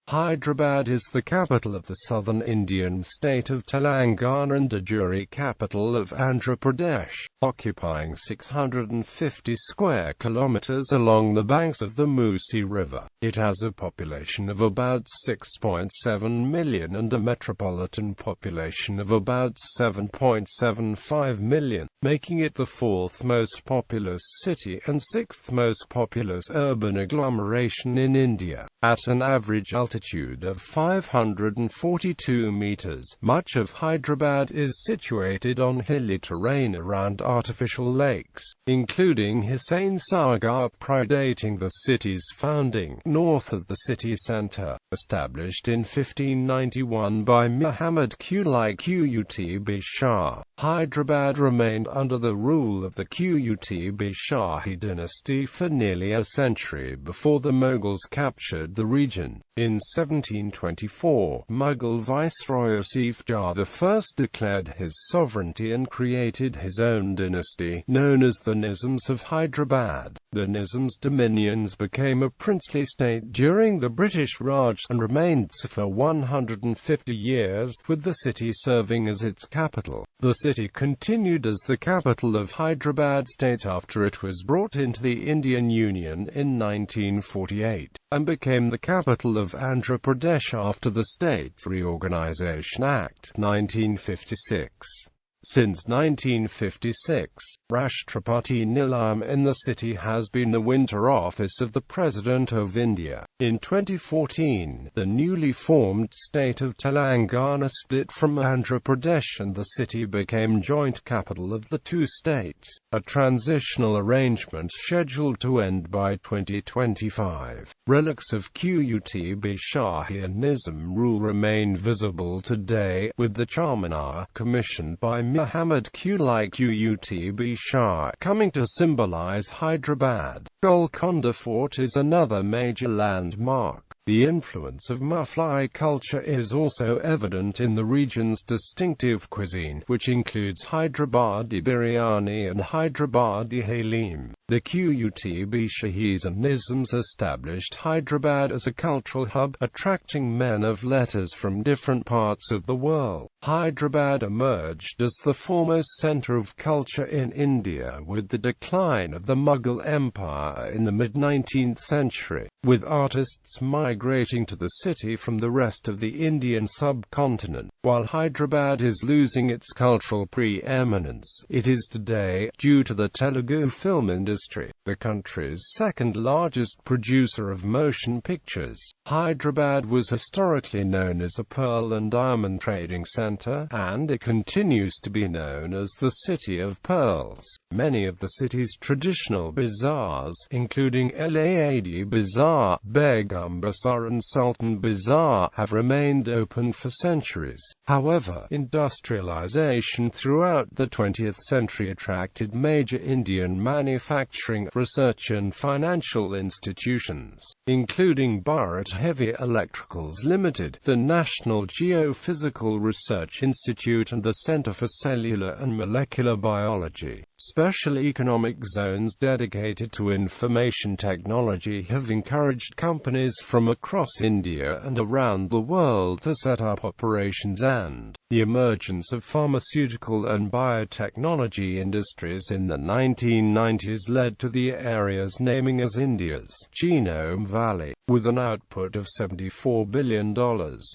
Hyderabad is the capital of the southern Indian state of Telangana and de jure capital of Andhra Pradesh, occupying 650 square kilometers along the banks of the Musi River. It has a population of about 6.7 million and a metropolitan population of about 7.75 million, making it the fourth most populous city and sixth most populous urban agglomeration in India, at an average altitude of 542 meters. Much of Hyderabad is situated on hilly terrain around artificial lakes, including Hussain Sagar, predating the city's founding. North of the city centre, established in 1591 by Muhammad Quli Qutb Shah, Hyderabad remained under the rule of the Qutb Shahi dynasty for nearly a century before the Mughals captured the region. In 1724, Mughal Viceroy Srikar Kashyap I declared his sovereignty and created his own dynasty, known as the Nizams of Hyderabad. The Nizams' dominions became a princely state during the British Raj and remained so for 150 years, with the city serving as its capital. The city continued as the capital of Hyderabad state after it was brought into the Indian Union in 1948, and became the capital of Andhra Pradesh after the States Reorganization Act 1956. Since 1956, Rashtrapati Nilayam in the city has been the winter office of the President of India. In 2014, the newly formed state of Telangana split from Andhra Pradesh and the city became joint capital of the two states, a transitional arrangement scheduled to end by 2025. Relics of Qutb Shahi and Nizam rule remain visible today, with the Charminar, commissioned by Muhammad Quli Qutb Shah, coming to symbolize Hyderabad. Golconda Fort is another major landmark. The influence of Mughlai culture is also evident in the region's distinctive cuisine, which includes Hyderabadi biryani and Hyderabadi halim. The Qutb Shahis and Nizams established Hyderabad as a cultural hub, attracting men of letters from different parts of the world. Hyderabad emerged as the foremost center of culture in India with the decline of the Mughal Empire in the mid-19th century, with artists migrating to the city from the rest of the Indian subcontinent. While Hyderabad is losing its cultural preeminence, it is today, due to the Telugu film industry, the country's second-largest producer of motion pictures. Hyderabad was historically known as a pearl and diamond trading center, and it continues to be known as the City of Pearls. Many of the city's traditional bazaars, including Laad Bazaar, Begum Bazaar and Sultan Bazaar, have remained open for centuries. However, industrialization throughout the 20th century attracted major Indian manufacturing, research and financial institutions, including Bharat Heavy Electricals Limited, the National Geophysical Research Institute and the Centre for Cellular and Molecular Biology. Special economic zones dedicated to information technology have encouraged companies from across India and around the world to set up operations, and the emergence of pharmaceutical and biotechnology industries in the 1990s led to the area's naming as India's Genome Valley. With an output of $74 billion,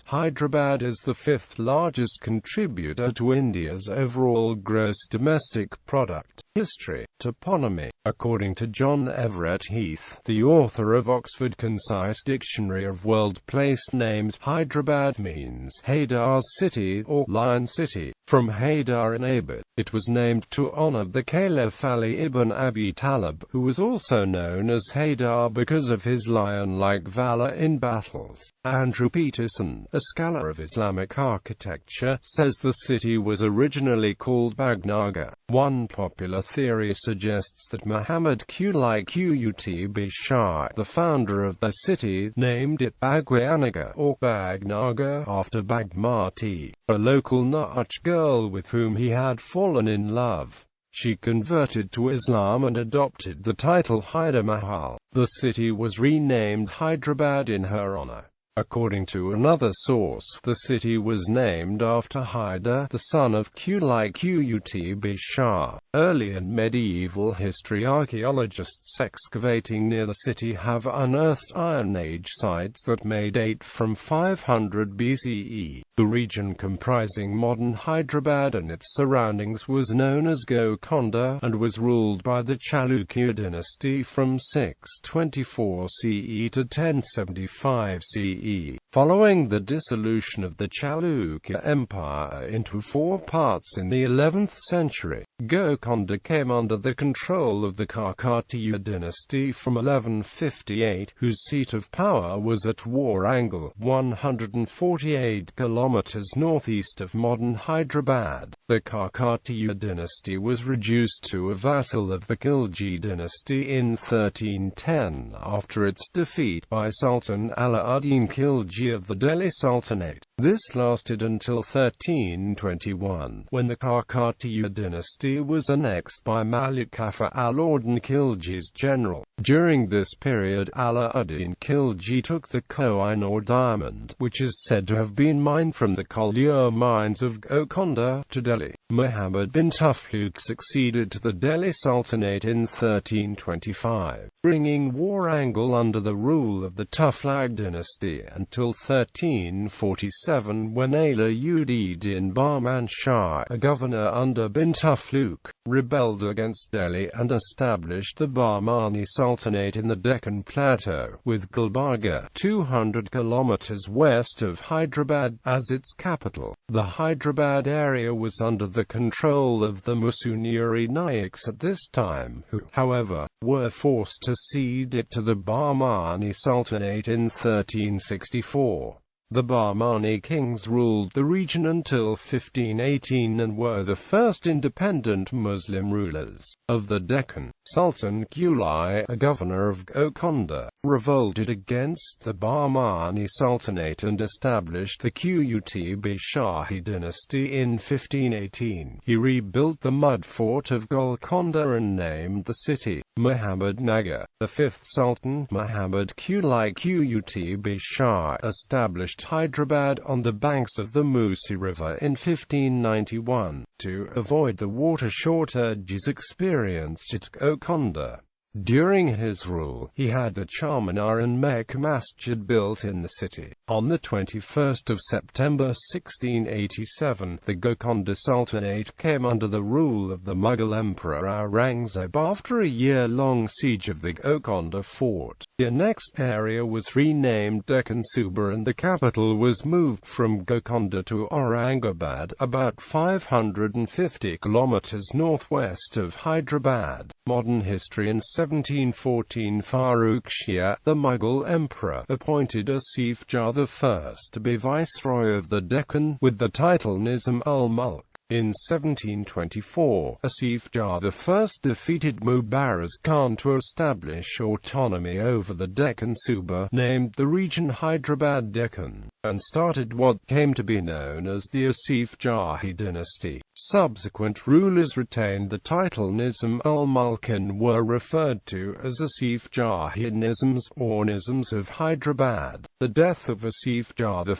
Hyderabad is the fifth largest contributor to India's overall gross domestic product. History. Toponymy. According to John Everett Heath, the author of Oxford Concise Dictionary of World Place Names, Hyderabad means Haydar's city or Lion City. From Haydar in Abid, it was named to honor the Caliph Ali ibn Abi Talib, who was also known as Haydar because of his lion-like valor in battles. Andrew Peterson, a scholar of Islamic architecture, says the city was originally called Bagnaga. One popular theory suggests that Muhammad Quli Qutb Shah, the founder of the city, named it Bagwanaga or Bagnaga after Bagmati, a local Nach girl with whom he had fallen in love. She converted to Islam and adopted the title Hyder Mahal. The city was renamed Hyderabad in her honor. According to another source, the city was named after Hyder, the son of Quli Qutb Shah. Early in medieval history, archaeologists excavating near the city have unearthed Iron Age sites that may date from 500 BCE. The region comprising modern Hyderabad and its surroundings was known as Golconda, and was ruled by the Chalukya dynasty from 624 CE to 1075 CE. Following the dissolution of the Chalukya Empire into four parts in the 11th century, Golconda came under the control of the Kakatiya dynasty from 1158, whose seat of power was at Warangal, 148 kilometers northeast of modern Hyderabad. The Kakatiya dynasty was reduced to a vassal of the Khilji dynasty in 1310 after its defeat by Sultan Alauddin Khilji of the Delhi Sultanate. This lasted until 1321, when the Kakatiya dynasty was annexed by Malik Kafur Alauddin Khilji's general. During this period, Alauddin Khilji took the Koh-i-Noor diamond, which is said to have been mined from the Kolyur mines of Golconda, to Delhi. Muhammad bin Tughlaq succeeded to the Delhi Sultanate in 1325, bringing Warangal under the rule of the Tughlaq dynasty until 1347, when Alauddin Bahman Shah, a governor under bin Tughlaq, rebelled against Delhi and established the Bahmani Sultanate in the Deccan Plateau, with Gulbarga, 200 kilometers west of Hyderabad, as its capital. The Hyderabad area was under the control of the Musunuri Nayaks at this time, who, however, were forced to cede it to the Bahmani Sultanate in 1364. The Bahmani kings ruled the region until 1518 and were the first independent Muslim rulers of the Deccan. Sultan Quli, a governor of Golconda, revolted against the Bahmani Sultanate and established the Qutb Shahi dynasty in 1518. He rebuilt the mud fort of Golconda and named the city Muhammad Nagar. The fifth Sultan, Muhammad Quli Qutb Shah, established Hyderabad on the banks of the Musi River in 1591, to avoid the water shortages experienced at Golconda. During his rule, he had the Charminar and Mecca Masjid built in the city. On the 21st of September 1687, the Golconda Sultanate came under the rule of the Mughal Emperor Aurangzeb after a year-long siege of the Golconda fort. The annexed area was renamed Deccan Suba and the capital was moved from Golconda to Aurangabad, about 550 kilometers northwest of Hyderabad. Modern history. In 1714, Farrukh Shah, the Mughal emperor, appointed Asif Jah I to be viceroy of the Deccan, with the title Nizam-ul-Mulk. In 1724, Asif Jah I defeated Mubaraz Khan to establish autonomy over the Deccan Suba, named the region Hyderabad Deccan, and started what came to be known as the Asif Jahi dynasty. Subsequent rulers retained the title Nizam-ul-Mulk and were referred to as Asif Jahi Nizams, or Nizams of Hyderabad. The death of Asif Jah I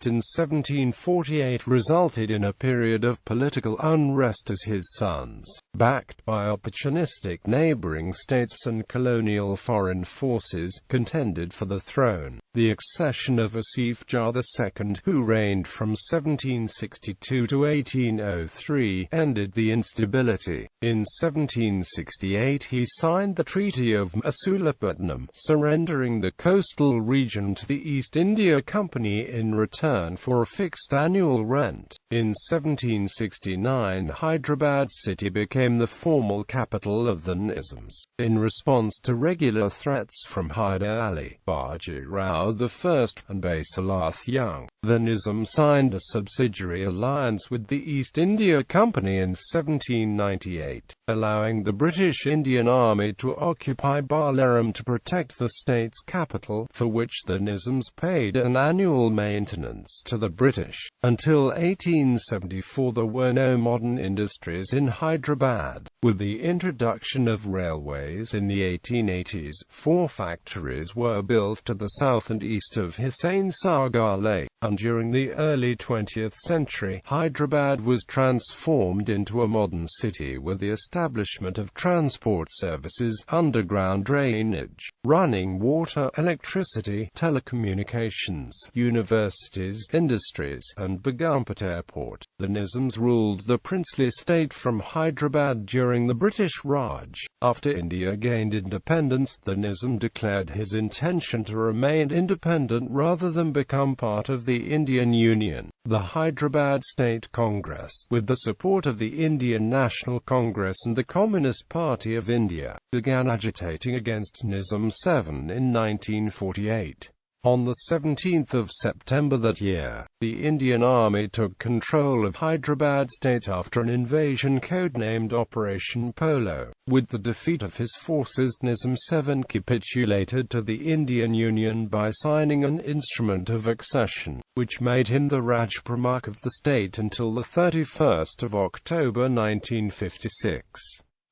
in 1748 resulted in a period of political unrest as his sons, backed by opportunistic neighboring states and colonial foreign forces, contended for the throne. The accession of Asif Jah II, who reigned from 1762 to 1803, ended the instability. In 1768 he signed the Treaty of Masulipatam, surrendering the coastal region to the East India Company in return for a fixed annual rent. In 1769 Hyderabad city became the formal capital of the Nizams. In response to regular threats from Hyder Ali, Bajirao I and Baisalath Jung, The Nizam signed a subsidiary alliance with the East India Company in 1798, allowing the British Indian Army to occupy Balaram to protect the state's capital, for which the Nizams paid an annual maintenance to the British. Until 1874 there were no modern industries in Hyderabad. With the introduction of railways in the 1880s, 4 factories were built to the south and east of Hussain Sagar Lake, and during the early 20th century, Hyderabad was transformed into a modern city with the establishment of transport services, underground drainage, running water, electricity, telecommunications, universities, industries, and Begumpet Airport. The Nizams ruled the princely state from Hyderabad during the British Raj. After India gained independence, the Nizam declared his intention to remain independent rather than become part of the Indian Union. The Hyderabad State Congress, with the support of the Indian National Congress and the Communist Party of India, began agitating against Nizam VII in 1948. On the 17th of September that year, the Indian Army took control of Hyderabad state after an invasion codenamed Operation Polo. With the defeat of his forces, Nizam VII capitulated to the Indian Union by signing an instrument of accession, which made him the Raj Pramuch of the state until the 31st of October 1956.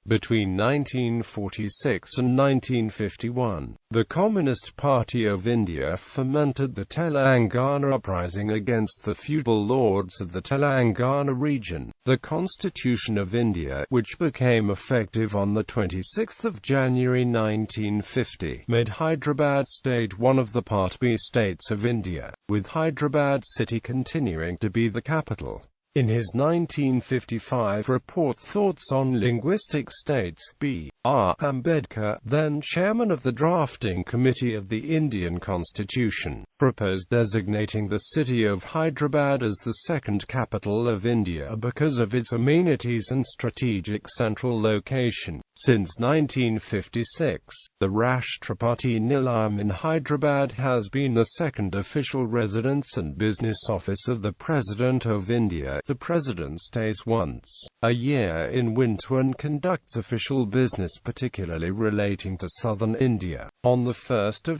Between 1946 and 1951, the Communist Party of India fomented the Telangana uprising against the feudal lords of the Telangana region. The Constitution of India, which became effective on 26 January 1950, made Hyderabad state one of the Part B states of India, with Hyderabad city continuing to be the capital. In his 1955 report Thoughts on Linguistic States, B.R. Ambedkar, then chairman of the drafting committee of the Indian Constitution, proposed designating the city of Hyderabad as the second capital of India because of its amenities and strategic central location. Since 1956, the Rashtrapati Nilayam in Hyderabad has been the second official residence and business office of the President of India. The President stays once a year in winter and conducts official business particularly relating to southern India. On 1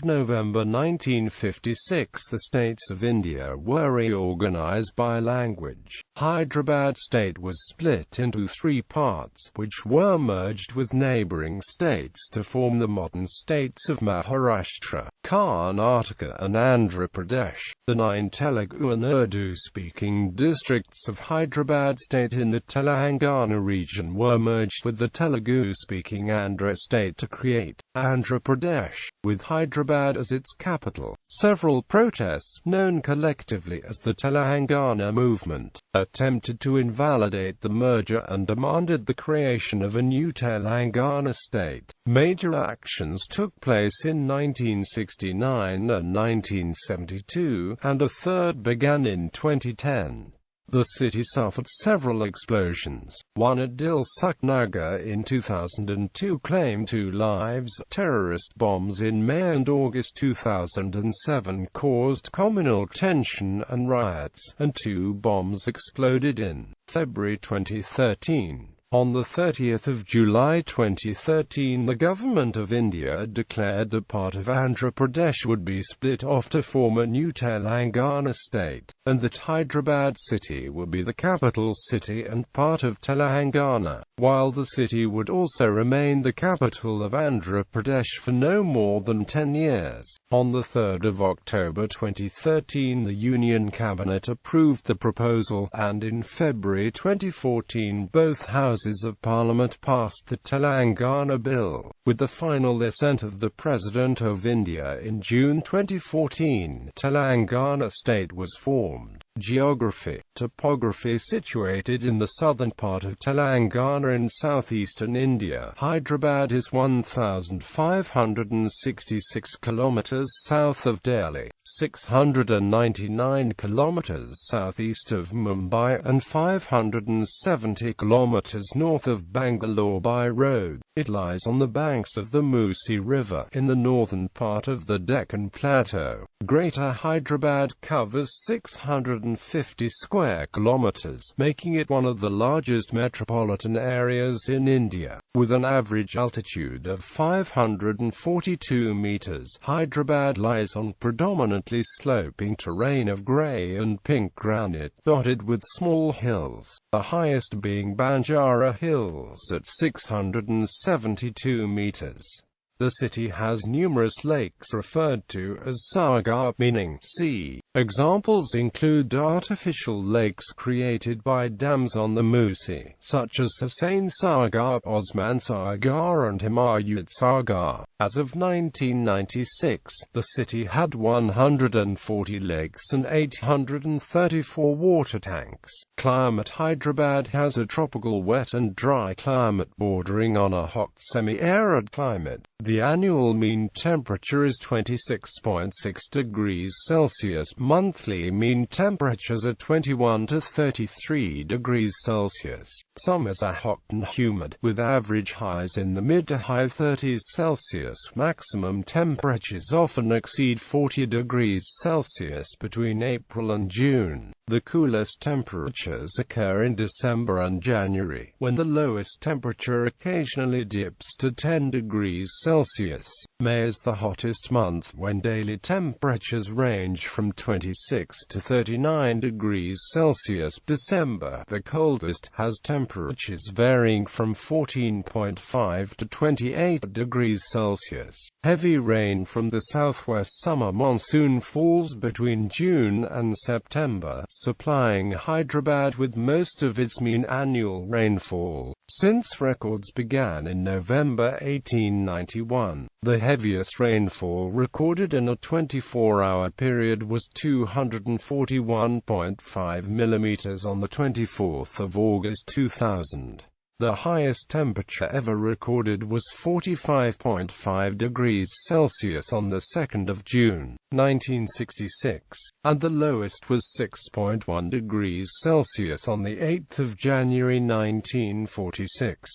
November 1956, the states of India were reorganized by language. Hyderabad state was split into 3 parts, which were merged with neighbouring states to form the modern states of Maharashtra, Karnataka and Andhra Pradesh. The 9 Telugu and Urdu-speaking districts of Hyderabad state in the Telangana region were merged with the Telugu-speaking Andhra state to create Andhra Pradesh, with Hyderabad as its capital. Several protests, known collectively as the Telangana movement, attempted to invalidate the merger and demanded the creation of a new Telangana state. Major actions took place in 1969 and 1972, and a third began in 2010. The city suffered several explosions. One at Dilsukh Nagar in 2002 claimed 2 lives. Terrorist bombs in May and August 2007 caused communal tension and riots, and 2 bombs exploded in February 2013. On 30 July 2013, the Government of India declared that part of Andhra Pradesh would be split off to form a new Telangana state, and that Hyderabad city would be the capital city and part of Telangana, while the city would also remain the capital of Andhra Pradesh for no more than 10 years. On 3 October 2013, the Union Cabinet approved the proposal, and in February 2014 both houses of Parliament passed the Telangana Bill, with the final assent of the President of India. In June 2014, Telangana state was formed. Geography. Topography. Situated in the southern part of Telangana in southeastern India, Hyderabad is 1,566 kilometers south of Delhi, 699 kilometers southeast of Mumbai, and 570 kilometers north of Bangalore by road. It lies on the banks of the Musi River, in the northern part of the Deccan Plateau. Greater Hyderabad covers 650 square kilometers, making it one of the largest metropolitan areas in India. With an average altitude of 542 meters, Hyderabad lies on predominantly sloping terrain of grey and pink granite, dotted with small hills, the highest being Banjara Hills at 672 meters. The city has numerous lakes referred to as Sagar, meaning sea. Examples include artificial lakes created by dams on the Musi, such as Hussain Sagar, Osman Sagar and Muhammad Sagar. As of 1996, the city had 140 lakes and 834 water tanks. Climate. Hyderabad has a tropical wet and dry climate bordering on a hot semi-arid climate. The annual mean temperature is 26.6 degrees Celsius. Monthly mean temperatures are 21 to 33 degrees Celsius. Summers are hot and humid, with average highs in the mid to high 30s Celsius. Maximum temperatures often exceed 40 degrees Celsius between April and June. The coolest temperatures occur in December and January, when the lowest temperature occasionally dips to 10 degrees Celsius. May is the hottest month, when daily temperatures range from 26 to 39 degrees Celsius. December, the coldest, has temperatures varying from 14.5 to 28 degrees Celsius. Heavy rain from the southwest summer monsoon falls between June and September, supplying Hyderabad with most of its mean annual rainfall. Since records began in November 1891, the heaviest rainfall recorded in a 24-hour period was 241.5 millimeters on the 24th of August 2000. The highest temperature ever recorded was 45.5 degrees Celsius on the 2nd of June, 1966, and the lowest was 6.1 degrees Celsius on the 8th of January 1946.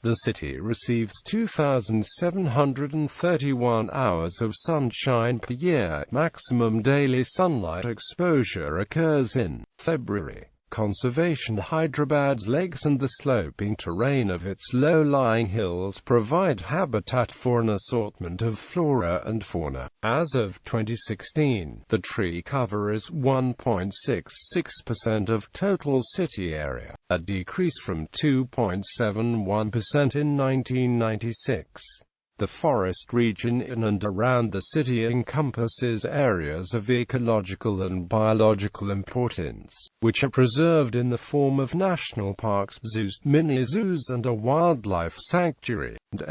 The city receives 2,731 hours of sunshine per year. Maximum daily sunlight exposure occurs in February. Conservation. Hyderabad's lakes and the sloping terrain of its low-lying hills provide habitat for an assortment of flora and fauna. As of 2016, the tree cover is 1.66% of total city area, a decrease from 2.71% in 1996. The forest region in and around the city encompasses areas of ecological and biological importance, which are preserved in the form of national parks, zoos, mini-zoos and a wildlife sanctuary. And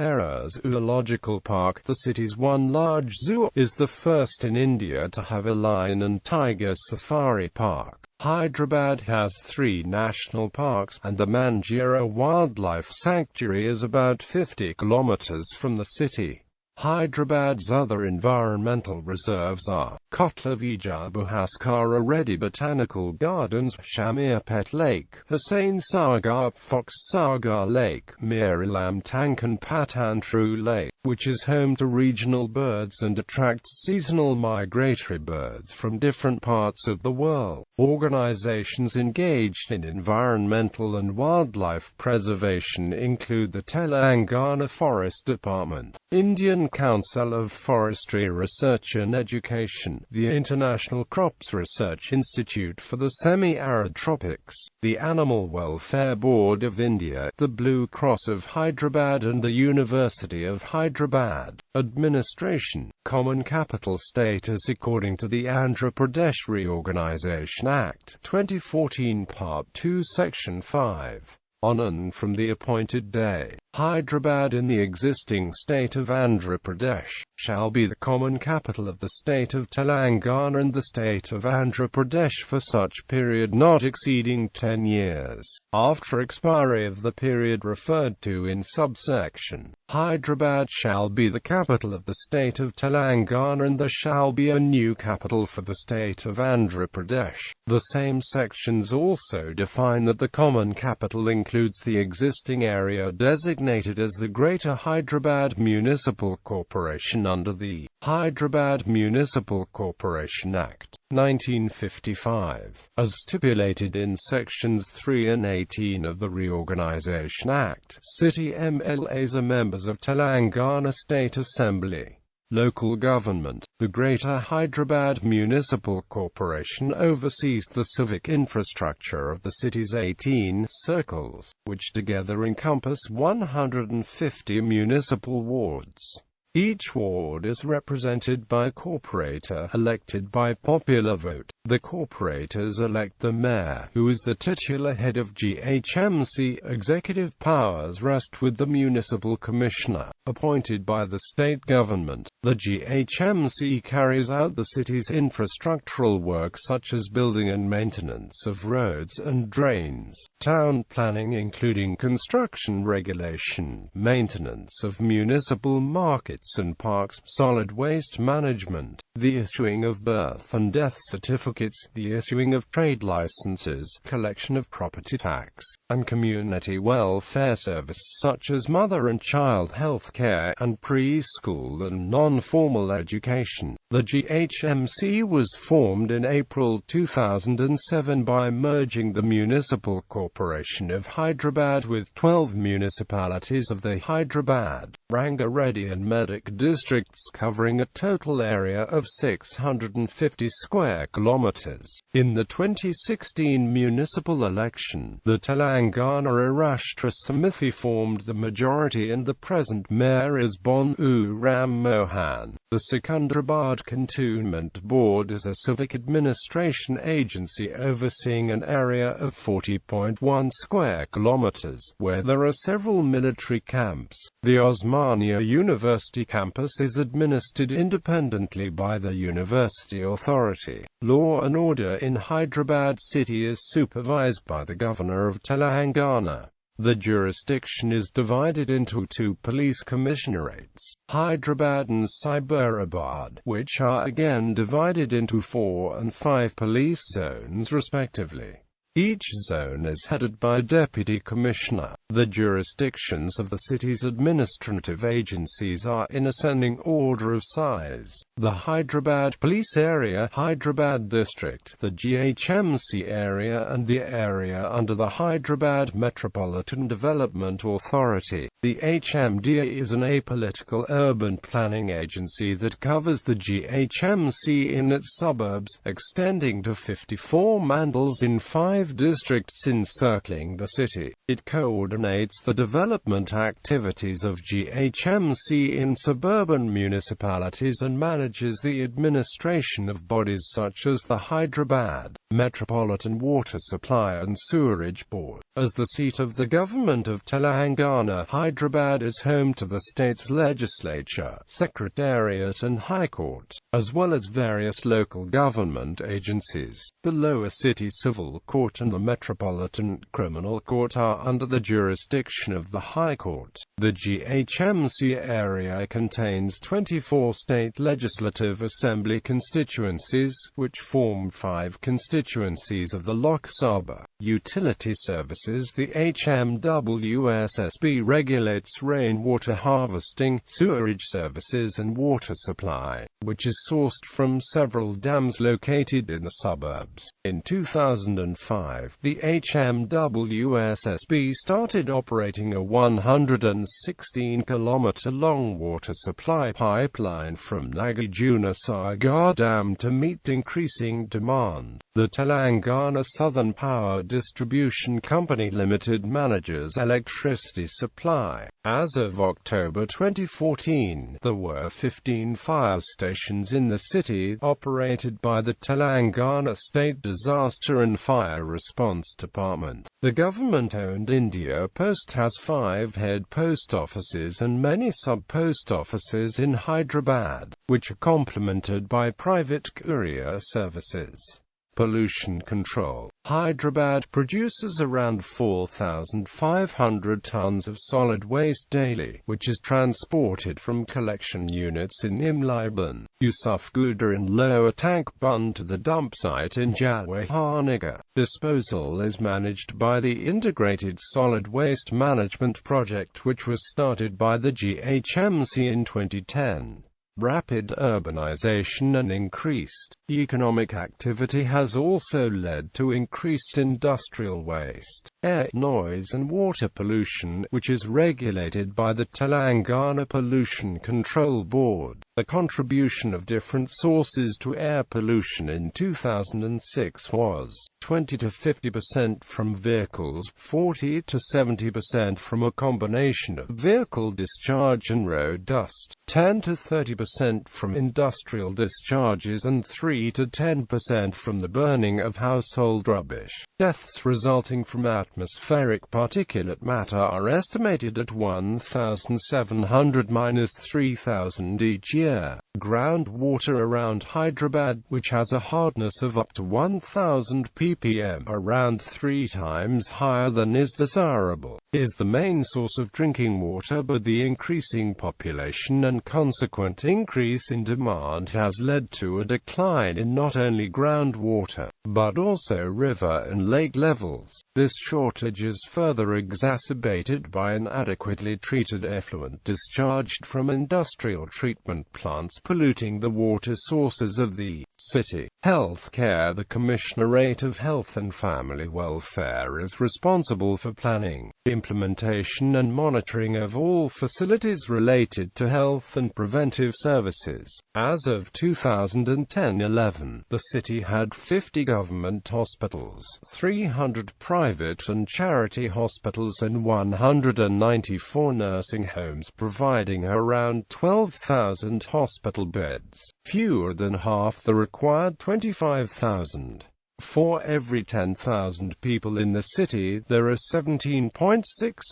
Zoological Park, the city's one large zoo, is the first in India to have a lion and tiger safari park. Hyderabad has 3 national parks, and the Manjira Wildlife Sanctuary is about 50 kilometers from the city. Hyderabad's other environmental reserves are Kotla Vijayabu Haskara Reddy Botanical Gardens, Shamir Pet Lake, Hussain Sagar, Fox Sagar Lake, Mirilam Tank and Patantru Lake, which is home to regional birds and attracts seasonal migratory birds from different parts of the world. Organizations engaged in environmental and wildlife preservation include the Telangana Forest Department, Indian Council of Forestry Research and Education, the International Crops Research Institute for the Semi-Arid Tropics, the Animal Welfare Board of India, the Blue Cross of Hyderabad and the University of Hyderabad. Administration. Common capital status according to the Andhra Pradesh Reorganisation Act, 2014 Part 2 Section 5. On and from the appointed day, Hyderabad in the existing state of Andhra Pradesh, shall be the common capital of the state of Telangana and the state of Andhra Pradesh for such period not exceeding 10 years, after expiry of the period referred to in subsection. Hyderabad shall be the capital of the state of Telangana and there shall be a new capital for the state of Andhra Pradesh. The same sections also define that the common capital includes the existing area designated as the Greater Hyderabad Municipal Corporation under the Hyderabad Municipal Corporation Act, 1955, as stipulated in Sections 3 and 18 of the Reorganisation Act. City MLAs are members of Telangana State Assembly. Local government. The Greater Hyderabad Municipal Corporation oversees the civic infrastructure of the city's 18 circles, which together encompass 150 municipal wards. Each ward is represented by a corporator, elected by popular vote. The corporators elect the mayor, who is the titular head of GHMC. Executive powers rest with the municipal commissioner, appointed by the state government. The GHMC carries out the city's infrastructural work such as building and maintenance of roads and drains, town planning including construction regulation, maintenance of municipal markets and parks, solid waste management, the issuing of birth and death certificates, the issuing of trade licenses, collection of property tax, and community welfare services such as mother and child health care and preschool and non-formal education. The GHMC was formed in April 2007 by merging the Municipal Corporation of Hyderabad with 12 municipalities of the Hyderabad, Rangareddy and Medak districts covering a total area of 650 square kilometers. In the 2016 municipal election, the Telangana Rashtra Samithi formed the majority and the present mayor is Bonu Ram Mohan. The Secunderabad Cantonment Board is a civic administration agency overseeing an area of 40.1 square kilometers, where there are several military camps. The Osmania University campus is administered independently by the University Authority. Law and order in Hyderabad city is supervised by the Governor of Telangana. The jurisdiction is divided into two police commissionerates, Hyderabad and Cyberabad, which are again divided into 4 and 5 police zones respectively. Each zone is headed by a deputy commissioner. The jurisdictions of the city's administrative agencies are in ascending order of size. The Hyderabad Police Area, Hyderabad District, the GHMC area and the area under the Hyderabad Metropolitan Development Authority. The HMDA is an apolitical urban planning agency that covers the GHMC in its suburbs, extending to 54 mandals in 5 districts encircling the city. It coordinates the development activities of GHMC in suburban municipalities and manages the administration of bodies such as the Hyderabad Metropolitan Water Supply and Sewerage Board. As the seat of the government of Telangana, Hyderabad is home to the state's legislature, secretariat and high court, as well as various local government agencies. The lower city civil court and the Metropolitan Criminal Court are under the jurisdiction of the High Court. The GHMC area contains 24 state legislative assembly constituencies, which form 5 constituencies of the Lok Sabha. Utility services. The HMWSSB regulates rainwater harvesting, sewerage services and water supply, which is sourced from several dams located in the suburbs. In 2005, the HMWSSB started operating a 116-kilometer-long water supply pipeline from Nagarjuna Sagar Dam to meet increasing demand. The Telangana Southern Power Distribution Company Limited manages electricity supply. As of October 2014, there were 15 fire stations in the city, operated by the Telangana State Disaster and Fire Response Department. The government-owned India Post has 5 head post offices and many sub-post offices in Hyderabad, which are complemented by private courier services. Pollution control. Hyderabad produces around 4,500 tons of solid waste daily, which is transported from collection units in Imlaiban, Yusufgooda and Lower Tank Bund to the dump site in Jalwahanagar. Disposal is managed by the Integrated Solid Waste Management Project, which was started by the GHMC in 2010. Rapid urbanization and increased economic activity has also led to increased industrial waste, air, noise and water pollution, which is regulated by the Telangana Pollution Control Board. The contribution of different sources to air pollution in 2006 was 20 to 50% from vehicles, 40 to 70% from a combination of vehicle discharge and road dust, 10 to 30% from industrial discharges and 3 to 10% from the burning of household rubbish. Deaths resulting from atmospheric particulate matter are estimated at 1,700–3,000 each year. Groundwater around Hyderabad, which has a hardness of up to 1,000 ppm, around 3 times higher than is desirable, is the main source of drinking water, but the increasing population and consequent increase in demand has led to a decline in not only groundwater, but also river and lake levels. This shortage is further exacerbated by inadequately treated effluent discharged from industrial treatment plants polluting the water sources of the city. Healthcare. The Commissionerate of Health and Family Welfare is responsible for planning, implementation and monitoring of all facilities related to health and preventive services. As of 2010-11, the city had 50 government hospitals, 300 private and charity hospitals and 194 nursing homes, providing around 12,000 hospital beds, fewer than half the required 25,000. For every 10,000 people in the city, there are 17.6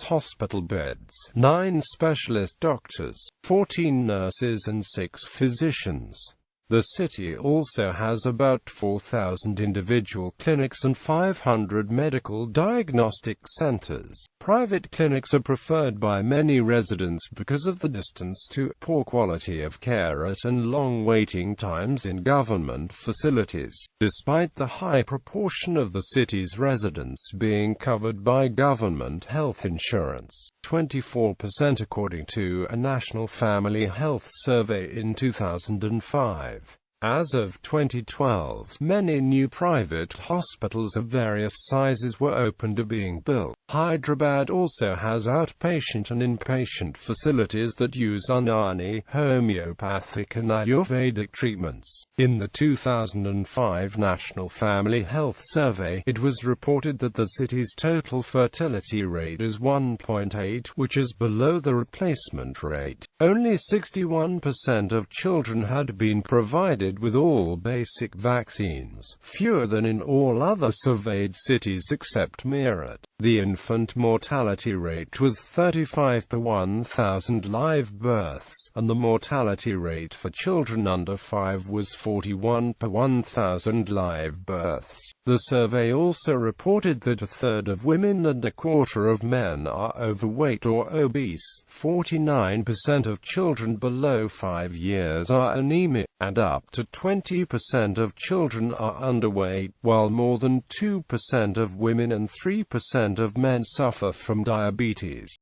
hospital beds, 9 specialist doctors, 14 nurses and 6 physicians. The city also has about 4,000 individual clinics and 500 medical diagnostic centers. Private clinics are preferred by many residents because of the distance to, poor quality of care at, and long waiting times in government facilities. Despite the high proportion of the city's residents being covered by government health insurance, 24% according to a National Family Health Survey in 2005. As of 2012, many new private hospitals of various sizes were opened or being built. Hyderabad also has outpatient and inpatient facilities that use Unani, homeopathic and Ayurvedic treatments. In the 2005 National Family Health Survey, it was reported that the city's total fertility rate is 1.8, which is below the replacement rate. Only 61% of children had been provided with all basic vaccines, fewer than in all other surveyed cities except Meerut. The infant mortality rate was 35 per 1,000 live births, and the mortality rate for children under 5 was 41 per 1,000 live births. The survey also reported that a third of women and a quarter of men are overweight or obese, 49% of children below 5 years are anemic, and up to 20% of children are underweight, while more than 2% of women and 3% of men suffer from diabetes.